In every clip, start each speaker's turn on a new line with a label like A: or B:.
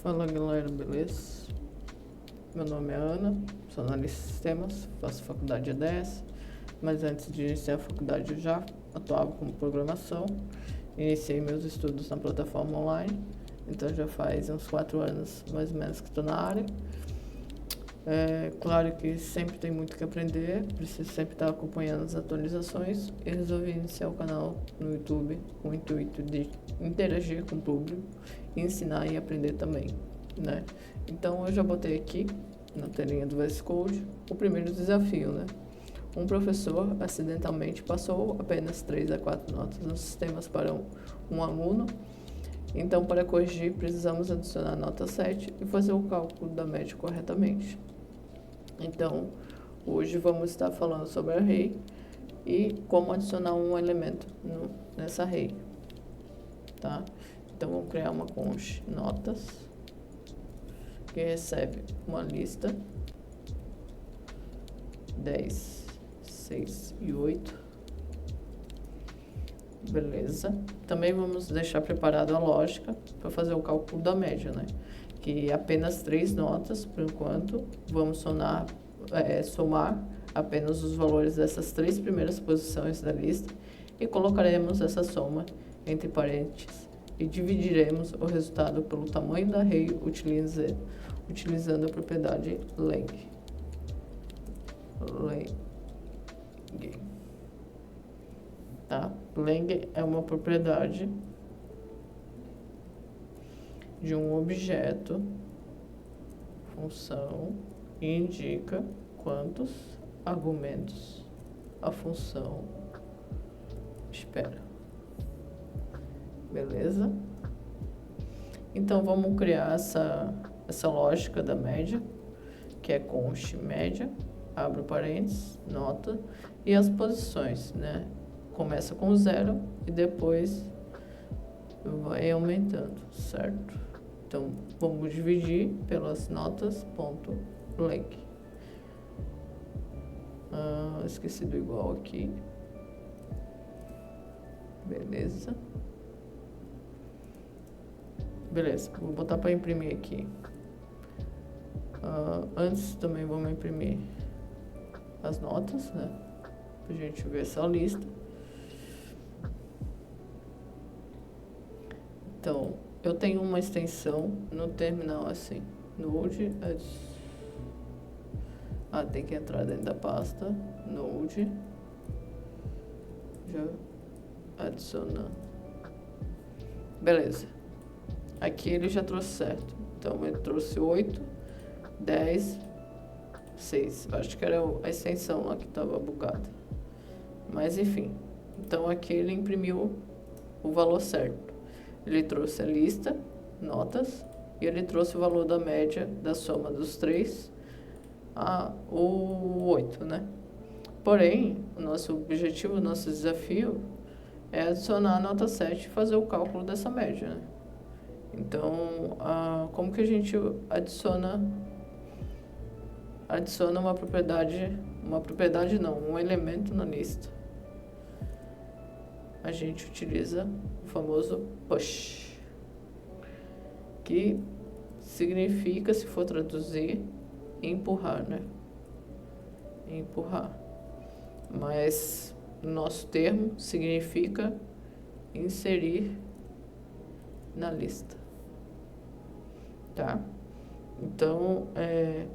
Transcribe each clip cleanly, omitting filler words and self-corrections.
A: Fala galera, beleza? Meu nome é Ana, sou analista de sistemas, faço faculdade EDS, mas antes de iniciar a faculdade eu já atuava como programação. Iniciei meus estudos na plataforma online, então já faz uns 4 anos mais ou menos que estou na área. É claro que sempre tem muito que aprender, preciso sempre estar acompanhando as atualizações e resolvi iniciar o canal no YouTube com o intuito de interagir com o público, ensinar e aprender também, né? Então eu já botei aqui na telinha do VS Code o primeiro desafio, né? Um professor acidentalmente passou apenas 3 a 4 notas nos sistemas para um aluno. Então, para corrigir, precisamos adicionar a nota 7 e fazer o cálculo da média corretamente. Então, hoje vamos estar falando sobre a array e como adicionar um elemento nessa array, tá? Então, vamos criar uma const notas que recebe uma lista 10, 6 e 8. Beleza. Também vamos deixar preparado a lógica para fazer o cálculo da média, né? Que apenas 3 notas, por enquanto, vamos somar apenas os valores dessas 3 primeiras posições da lista e colocaremos essa soma entre parênteses e dividiremos o resultado pelo tamanho da array utilizando a propriedade len. Tá? Len é uma propriedade de um objeto, função, e indica quantos argumentos a função espera. Beleza? Então, vamos criar essa lógica da média, que é const média, abre parênteses, nota, e as posições, né? Começa com 0 e depois vai aumentando, certo? Então, vamos dividir pelas notas.len. Esqueci do igual aqui. Beleza. Beleza, vou botar para imprimir aqui. Antes também vamos imprimir as notas, né? Pra gente ver essa lista. Então, eu tenho uma extensão no terminal assim, node, tem que entrar dentro da pasta, node, já adicionando. Beleza, aqui ele já trouxe certo, então ele trouxe 8, 10, 6, acho que era a extensão lá que estava bugada, mas enfim, então aqui ele imprimiu o valor certo. Ele trouxe a lista, notas, e ele trouxe o valor da média da soma dos 3 o 8, né? Porém, o nosso objetivo, o nosso desafio é adicionar a nota 7 e fazer o cálculo dessa média, né? Então, como que a gente adiciona um elemento na lista? A gente utiliza o famoso push, que significa, se for traduzir, empurrar, né? Empurrar. Mas no nosso termo significa inserir na lista, tá? Então,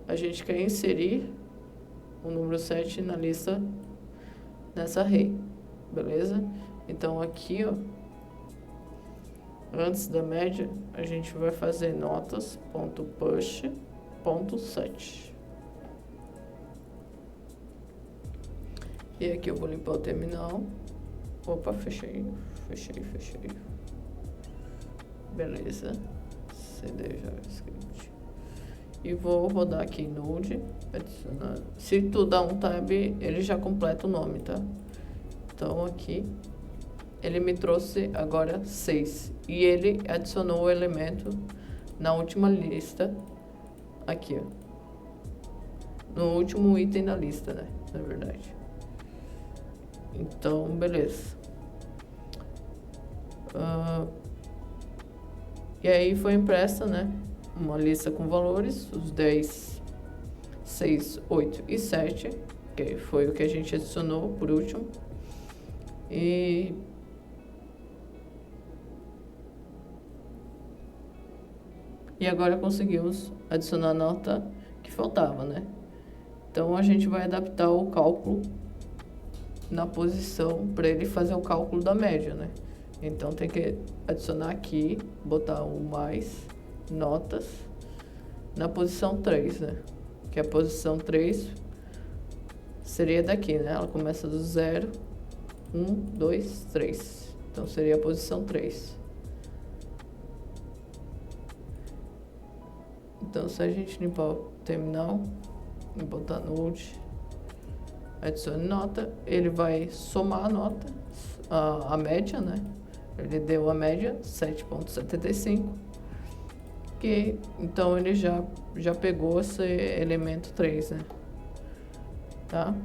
A: a gente quer inserir o número 7 na lista nessa array, beleza? Então, aqui, ó, antes da média, a gente vai fazer notas.push.set. E aqui eu vou limpar o terminal. Opa, fechei. Beleza. CD JavaScript. E vou rodar aqui node, adicionar. Se tu dá um tab, ele já completa o nome, tá? Então, aqui ele me trouxe agora 6. E ele adicionou o elemento na última lista. Aqui, ó. No último item da lista, né? Na verdade. Então, beleza. E aí foi impressa, né? uma lista com valores, os 10, 6, 8 e 7, que foi o que a gente adicionou por último. E agora conseguimos adicionar a nota que faltava, né? Então a gente vai adaptar o cálculo na posição para ele fazer o cálculo da média, né? Então tem que adicionar aqui, botar o mais notas na posição 3, né? Que a posição 3 seria daqui, né? Ela começa do 0, 1, 2, 3. Então seria a posição 3. Então se a gente limpar o terminal e botar node, adicione nota, ele vai somar a nota, a média, né? Ele deu a média 7,75, que então ele já pegou esse elemento 3, né? Tá?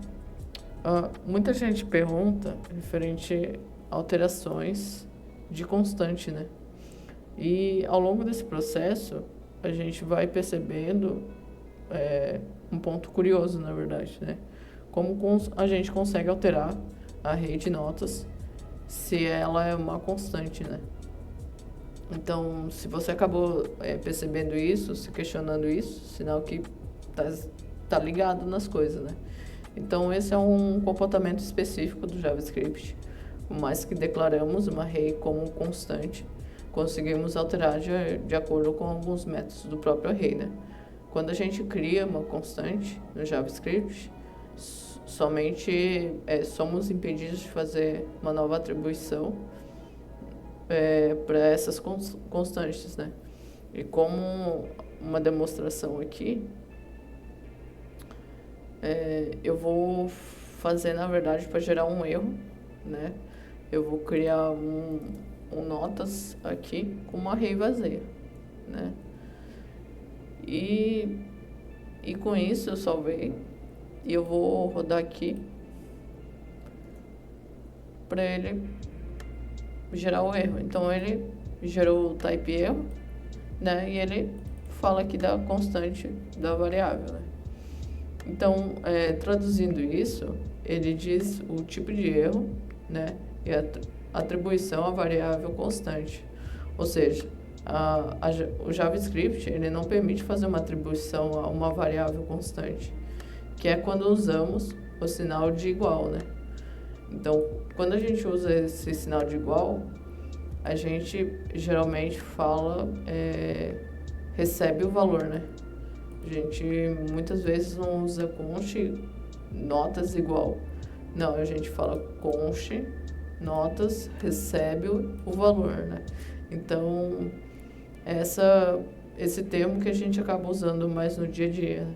A: Muita gente pergunta referente a alterações de constante, né? E ao longo desse processo a gente vai percebendo um ponto curioso, na verdade, né? Como a gente consegue alterar a array de notas se ela é uma constante, né? Então, se você acabou percebendo isso, se questionando isso, sinal que tá ligado nas coisas, né? Então, esse é um comportamento específico do JavaScript. Por mais que declaramos uma array como constante, conseguimos alterar de acordo com alguns métodos do próprio array, né? Quando a gente cria uma constante no JavaScript, somente somos impedidos de fazer uma nova atribuição para essas constantes, né? E como uma demonstração aqui, eu vou fazer, na verdade, para gerar um erro, né? Eu vou criar um notas aqui com uma array vazia, né? E com isso eu salvei e eu vou rodar aqui para ele gerar o erro. Então ele gerou o type erro, né? E ele fala aqui da constante da variável, né? Então, traduzindo isso, ele diz o tipo de erro, né? E a atribuição à variável constante. Ou seja, o JavaScript ele não permite fazer uma atribuição a uma variável constante, que é quando usamos o sinal de igual, né? Então, quando a gente usa esse sinal de igual, a gente geralmente fala, recebe o valor, né? A gente muitas vezes não usa const notas igual. Não, a gente fala const notas recebe o valor, né? Então, esse termo que a gente acaba usando mais no dia a dia.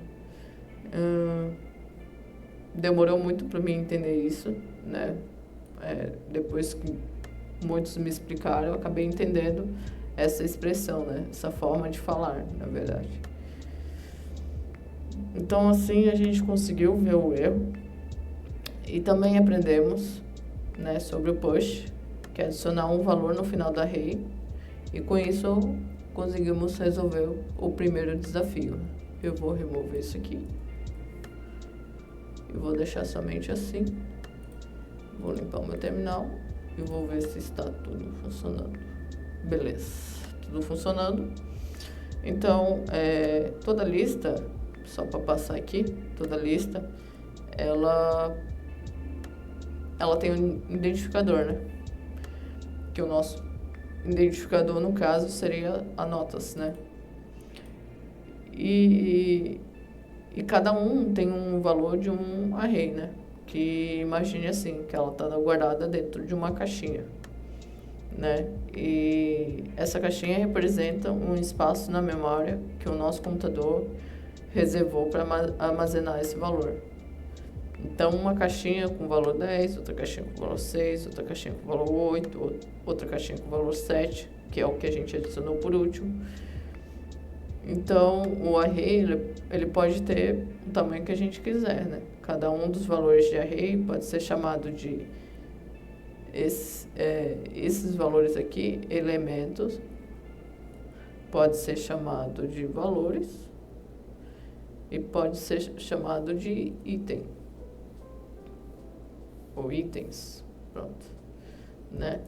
A: Demorou muito para mim entender isso, né? Depois que muitos me explicaram, eu acabei entendendo essa expressão, né? Essa forma de falar, na verdade. Então, assim, a gente conseguiu ver o erro e também aprendemos, né, sobre o push, que é adicionar um valor no final da array, e com isso conseguimos resolver o primeiro desafio. Eu vou remover isso aqui. Eu vou deixar somente assim. Vou limpar o meu terminal e vou ver se está tudo funcionando. Beleza, tudo funcionando. Então, toda lista, só para passar aqui, toda lista, ela tem um identificador, né? Que o nosso identificador, no caso, seria a notas, né? E cada um tem um valor de um array, né? Que imagine assim, que ela está guardada dentro de uma caixinha, né? E essa caixinha representa um espaço na memória que o nosso computador reservou para armazenar esse valor. Então, uma caixinha com valor 10, outra caixinha com valor 6, outra caixinha com valor 8, outra caixinha com valor 7, que é o que a gente adicionou por último. Então, o array, ele pode ter o tamanho que a gente quiser, né? Cada um dos valores de array pode ser chamado de esses valores aqui, elementos, pode ser chamado de valores e pode ser chamado de item ou itens, pronto, né?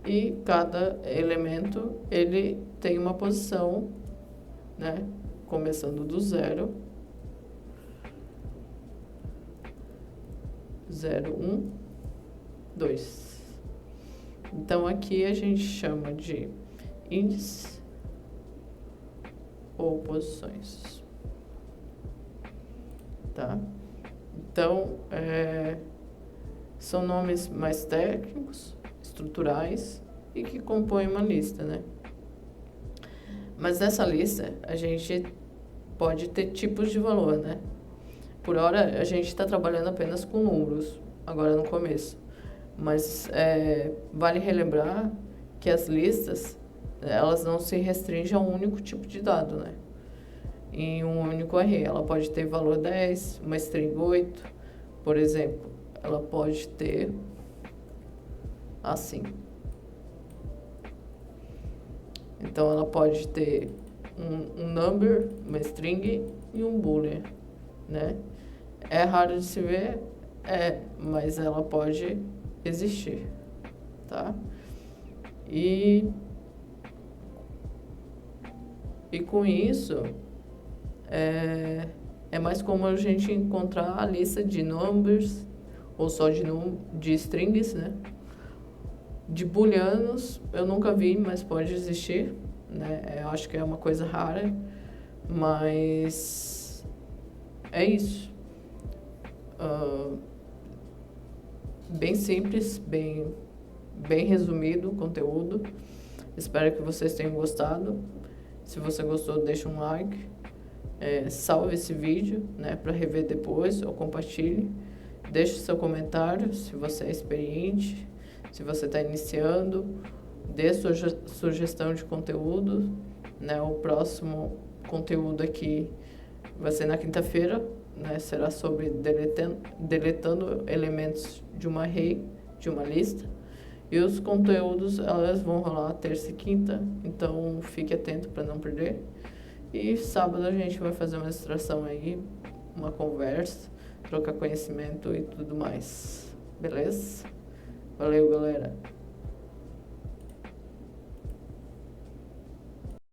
A: E cada elemento ele tem uma posição, né? Começando do 0, 0, 1, 2. Então aqui a gente chama de índice ou posições, tá? Então, são nomes mais técnicos, estruturais e que compõem uma lista, né? Mas nessa lista a gente pode ter tipos de valor, né? Por hora a gente está trabalhando apenas com números, agora no começo. Mas vale relembrar que as listas, elas não se restringem a um único tipo de dado, né? Em um único array. Ela pode ter valor 10, uma string 8, por exemplo. Ela pode ter assim. Então, ela pode ter um number, uma string e um boolean, né? É raro de se ver, mas ela pode existir, tá? E com isso, é mais comum a gente encontrar a lista de numbers, ou só de strings, né? De booleanos, eu nunca vi, mas pode existir, né? Eu acho que é uma coisa rara, mas é isso. Bem simples, bem resumido o conteúdo. Espero que vocês tenham gostado. Se você gostou, deixa um like. Salve esse vídeo, né, para rever depois ou compartilhe. Deixe seu comentário se você é experiente, se você está iniciando. Dê sua sugestão de conteúdo, né? O próximo conteúdo aqui vai ser na quinta-feira, né? Será sobre deletando elementos de uma array, de uma lista. E os conteúdos, elas vão rolar terça e quinta, então fique atento para não perder. E sábado a gente vai fazer uma extração aí, uma conversa, trocar conhecimento e tudo mais. Beleza? Valeu, galera!